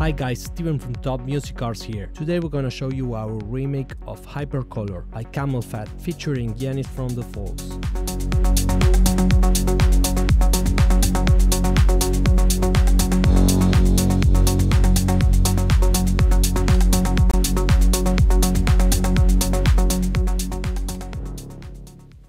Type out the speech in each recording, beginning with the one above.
Hi guys, Steven from Top Music Arts here. Today we're gonna show you our remake of Hypercolour by Camelphat featuring Yannis from the Foals.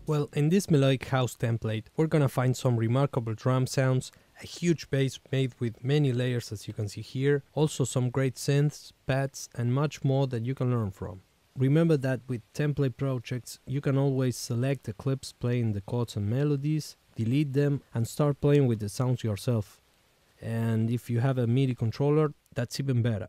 Well, in this melodic house template, we're gonna find some remarkable drum sounds, a huge bass made with many layers as you can see here, also some great synths, pads and much more that you can learn from. Remember that with template projects, you can always select the clips playing the chords and melodies, delete them and start playing with the sounds yourself. And if you have a MIDI controller, that's even better.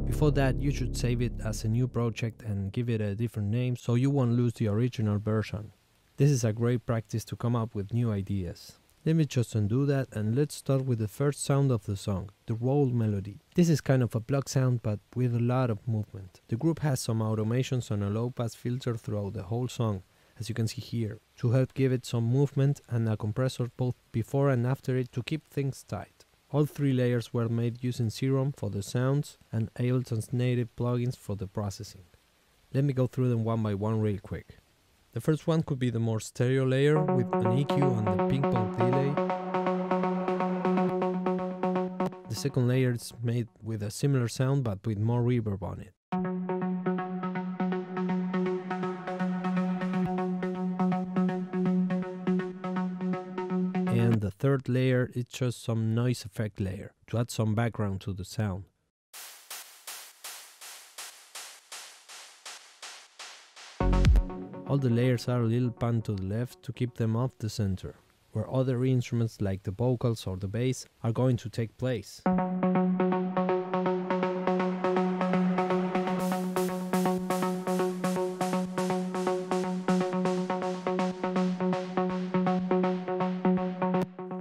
Before that, you should save it as a new project and give it a different name so you won't lose the original version. This is a great practice to come up with new ideas. Let me just undo that and let's start with the first sound of the song, the roll melody. This is kind of a block sound but with a lot of movement. The group has some automations on a low pass filter throughout the whole song, as you can see here, to help give it some movement and a compressor both before and after it to keep things tight. All three layers were made using Serum for the sounds and Ableton's native plugins for the processing. Let me go through them one by one real quick. The first one could be the more stereo layer with an EQ and the ping pong delay. The second layer is made with a similar sound but with more reverb on it. And the third layer is just some noise effect layer to add some background to the sound. All the layers are a little pan to the left to keep them off the center, where other instruments like the vocals or the bass are going to take place.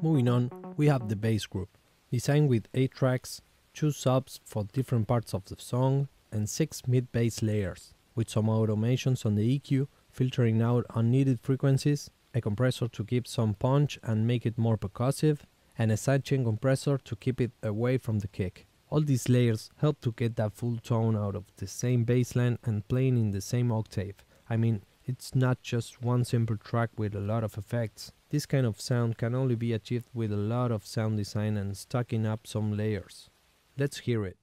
Moving on, we have the bass group, designed with 8 tracks, 2 subs for different parts of the song, and 6 mid-bass layers, with some automations on the EQ, filtering out unneeded frequencies, a compressor to give some punch and make it more percussive, and a sidechain compressor to keep it away from the kick. All these layers help to get that full tone out of the same bass line and playing in the same octave. I mean, it's not just one simple track with a lot of effects. This kind of sound can only be achieved with a lot of sound design and stacking up some layers. Let's hear it.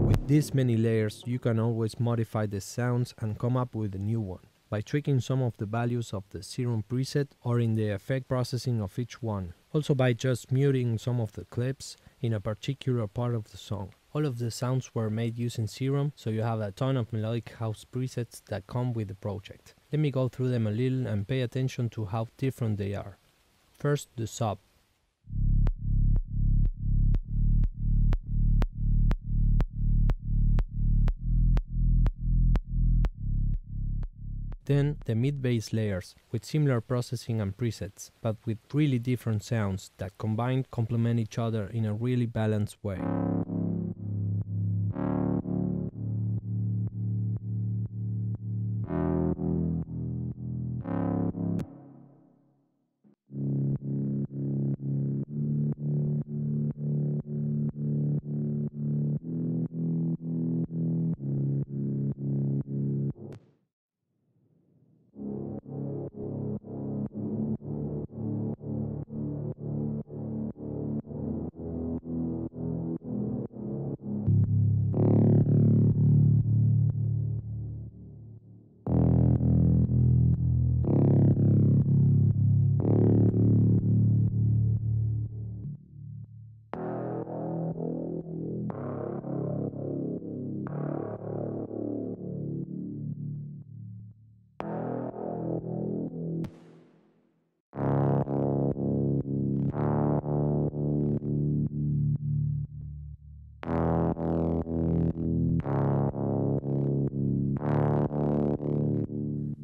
With this many layers, you can always modify the sounds and come up with a new one by tweaking some of the values of the Serum preset or in the effect processing of each one. Also by just muting some of the clips in a particular part of the song. All of the sounds were made using Serum, so you have a ton of melodic house presets that come with the project. Let me go through them a little and pay attention to how different they are. First, the sub. Then the mid-bass layers with similar processing and presets, but with really different sounds that combined complement each other in a really balanced way.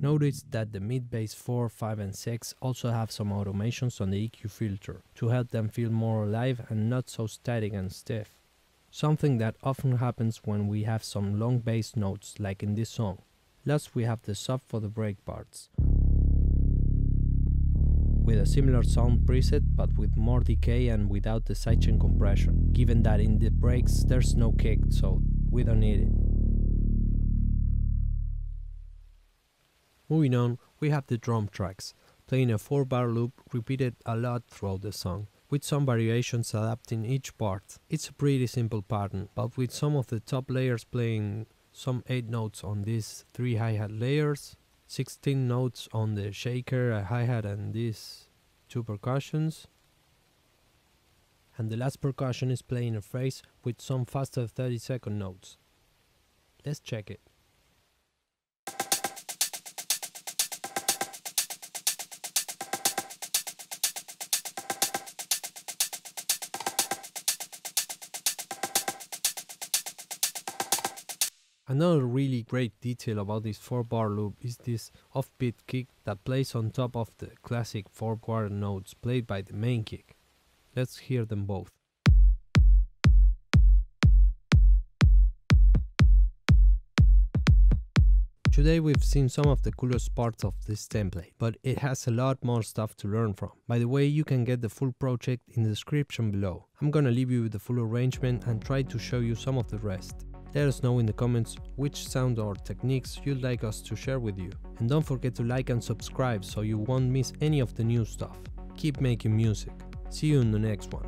Notice that the mid-bass 4, 5 and 6 also have some automations on the EQ filter to help them feel more alive and not so static and stiff. something that often happens when we have some long bass notes like in this song. Last we have the sub for the break parts, with a similar sound preset but with more decay and without the sidechain compression, given that in the breaks there's no kick, so we don't need it. Moving on, we have the drum tracks, playing a 4-bar loop repeated a lot throughout the song, with some variations adapting each part. It's a pretty simple pattern, but with some of the top layers playing some 8 notes on these 3 hi-hat layers, 16 notes on the shaker, a hi-hat and these 2 percussions, and the last percussion is playing a phrase with some faster 30-second notes. Let's check it. Another really great detail about this 4-bar loop is this offbeat kick that plays on top of the classic 4-quarter notes played by the main kick. Let's hear them both. Today we've seen some of the coolest parts of this template, but it has a lot more stuff to learn from. By the way, you can get the full project in the description below. I'm gonna leave you with the full arrangement and try to show you some of the rest. Let us know in the comments which sound or techniques you'd like us to share with you. And don't forget to like and subscribe so you won't miss any of the new stuff. Keep making music. See you in the next one.